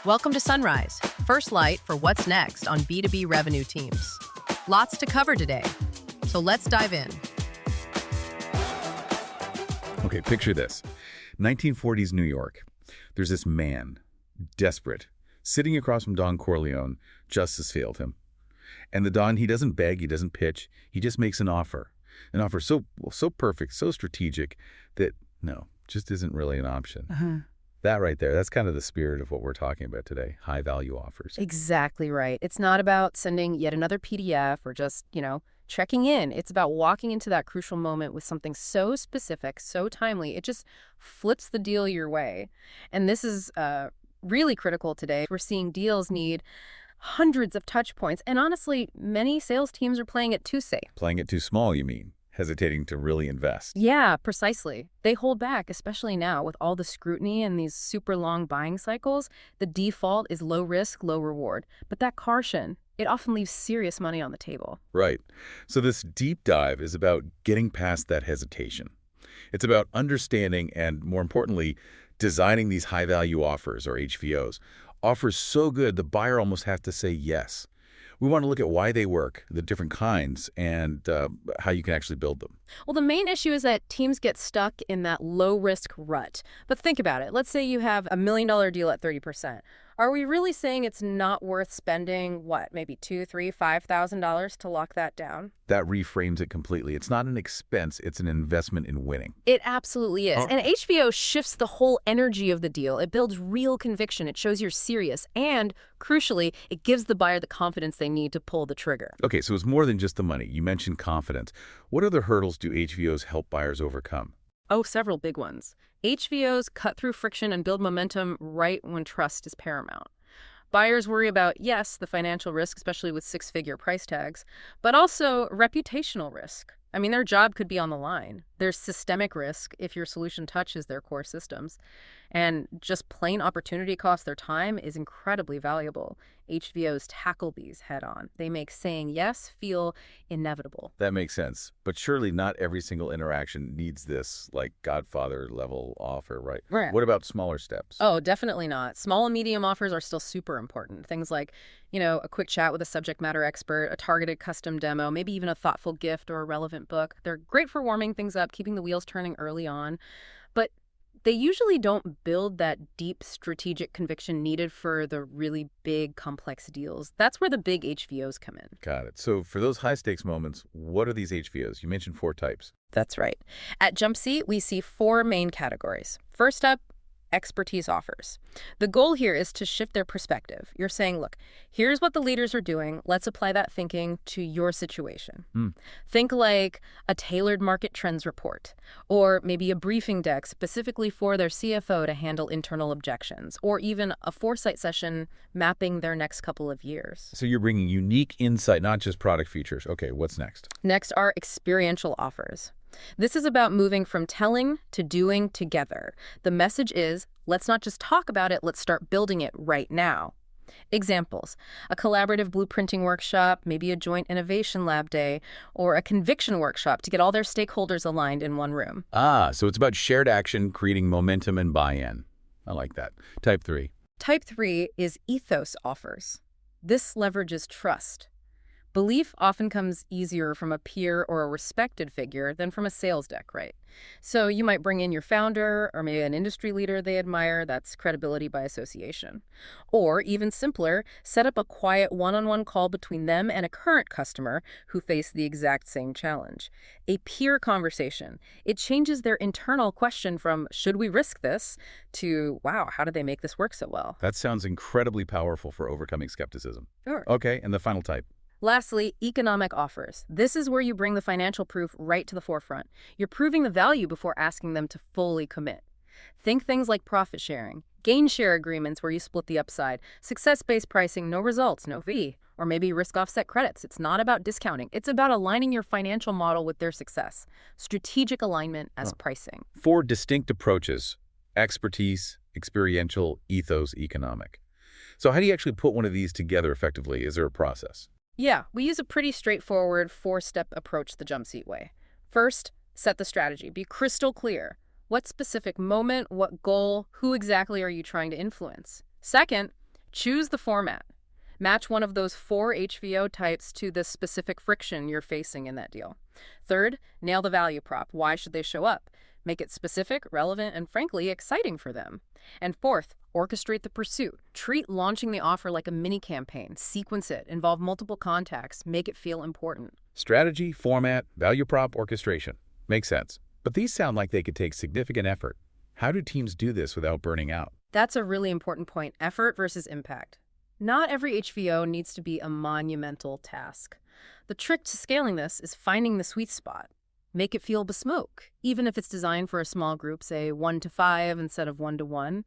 Welcome to Sunrise, first light for what's next on B2B revenue teams. Lots to cover today, so let's dive in. Okay, picture this. 1940s New York. There's this man, desperate, sitting across from Don Corleone. Justice failed him. And the Don, he doesn't beg, he doesn't pitch, he just makes an offer. An offer so perfect, so strategic that, no, just isn't really an option. That right there, that's kind of the spirit of what we're talking about today, high-value offers. Exactly right. It's not about sending yet another PDF or just, checking in. It's about walking into that crucial moment with something so specific, so timely, it just flips the deal your way. And this is really critical today. We're seeing deals need hundreds of touch points. And honestly, many sales teams are playing it too safe. Playing it too small, you mean? Hesitating to really invest. Yeah, precisely. They hold back, especially now with all the scrutiny and these super long buying cycles. The default is low risk, low reward. But that caution, it often leaves serious money on the table. Right. So this deep dive is about getting past that hesitation. It's about understanding and, more importantly, designing these high-value offers, or HVOs. Offers so good the buyer almost has to say yes. We want to look at why they work, the different kinds, and how you can actually build them. Well, the main issue is that teams get stuck in that low-risk rut. But think about it. Let's say you have $1 million deal at 30%. Are we really saying it's not worth spending, maybe $2,000, $3,000, $5,000 to lock that down? That reframes it completely. It's not an expense, it's an investment in winning. It absolutely is. And HVO shifts the whole energy of the deal. It builds real conviction. It shows you're serious. And, crucially, it gives the buyer the confidence they need to pull the trigger. Okay, so it's more than just the money. You mentioned confidence. What other hurdles do HVOs help buyers overcome? Oh, several big ones. HVOs cut through friction and build momentum right when trust is paramount. Buyers worry about, yes, the financial risk, especially with six-figure price tags, but also reputational risk. I mean, their job could be on the line. There's systemic risk if your solution touches their core systems. And just plain opportunity cost their time is incredibly valuable. HVOs tackle these head on. They make saying yes feel inevitable. That makes sense. But surely not every single interaction needs this, Godfather level offer, right? Right. What about smaller steps? Oh, definitely not. Small and medium offers are still super important. Things like, a quick chat with a subject matter expert, a targeted custom demo, maybe even a thoughtful gift or a relevant book. They're great for warming things up, keeping the wheels turning early on. But they usually don't build that deep strategic conviction needed for the really big, complex deals. That's where the big HVOs come in. Got it. So for those high-stakes moments, what are these HVOs? You mentioned 4 types. That's right. At JumpSeat, we see 4 main categories. First up, expertise offers. The goal here is to shift their perspective. You're saying, look, here's what the leaders are doing. Let's apply that thinking to your situation. Think like a tailored market trends report, or maybe a briefing deck specifically for their CFO to handle internal objections, or even a foresight session mapping their next couple of years. So you're bringing unique insight, not just product features. Okay, what's next? Next are experiential offers. This is about moving from telling to doing together. The message is, let's not just talk about it, let's start building it right now. Examples: a collaborative blueprinting workshop, maybe a joint innovation lab day, or a conviction workshop to get all their stakeholders aligned in one room. So it's about shared action, creating momentum and buy-in. I like that. Type 3. Type 3 is ethos offers. This leverages trust. Belief often comes easier from a peer or a respected figure than from a sales deck, right? So you might bring in your founder or maybe an industry leader they admire. That's credibility by association. Or even simpler, set up a quiet one-on-one call between them and a current customer who face the exact same challenge. A peer conversation. It changes their internal question from, should we risk this, to, wow, how did they make this work so well? That sounds incredibly powerful for overcoming skepticism. Sure. Okay, and the final type. Lastly, economic offers. This is where you bring the financial proof right to the forefront. You're proving the value before asking them to fully commit. Think things like profit sharing, gain share agreements where you split the upside, success-based pricing, no results, no fee, or maybe risk offset credits. It's not about discounting. It's about aligning your financial model with their success. Strategic alignment as pricing. 4 distinct approaches: expertise, experiential, ethos, economic. So how do you actually put one of these together effectively? Is there a process? Yeah, we use a pretty straightforward 4-step approach the JumpSeat way. First, set the strategy. Be crystal clear. What specific moment, what goal, who exactly are you trying to influence? Second, Choose the format. Match one of those 4 HVO types to the specific friction you're facing in that deal. Third, nail the value prop. Why should they show up? Make it specific, relevant, and frankly, exciting for them. And fourth, orchestrate the pursuit. Treat launching the offer like a mini campaign. Sequence it, involve multiple contacts, make it feel important. Strategy, format, value prop, orchestration. Makes sense. But these sound like they could take significant effort. How do teams do this without burning out? That's a really important point, effort versus impact. Not every HVO needs to be a monumental task. The trick to scaling this is finding the sweet spot. Make it feel bespoke, even if it's designed for a small group, say 1 to 5 instead of 1 to 1.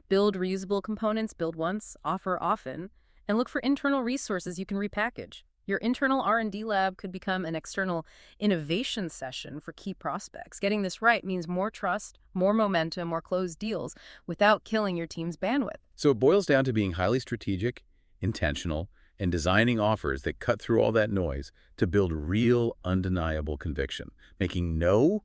Build reusable components, build once, offer often, and look for internal resources you can repackage. Your internal R&D lab could become an external innovation session for key prospects. Getting this right means more trust, more momentum, more closed deals without killing your team's bandwidth. So it boils down to being highly strategic, intentional, and designing offers that cut through all that noise to build real, undeniable conviction, making no,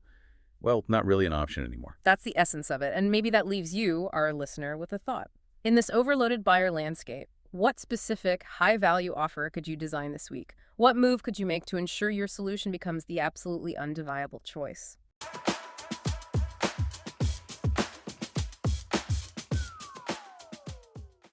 well, not really an option anymore. That's the essence of it, and maybe that leaves you, our listener, with a thought. In this overloaded buyer landscape, what specific, high-value offer could you design this week? What move could you make to ensure your solution becomes the absolutely undeniable choice?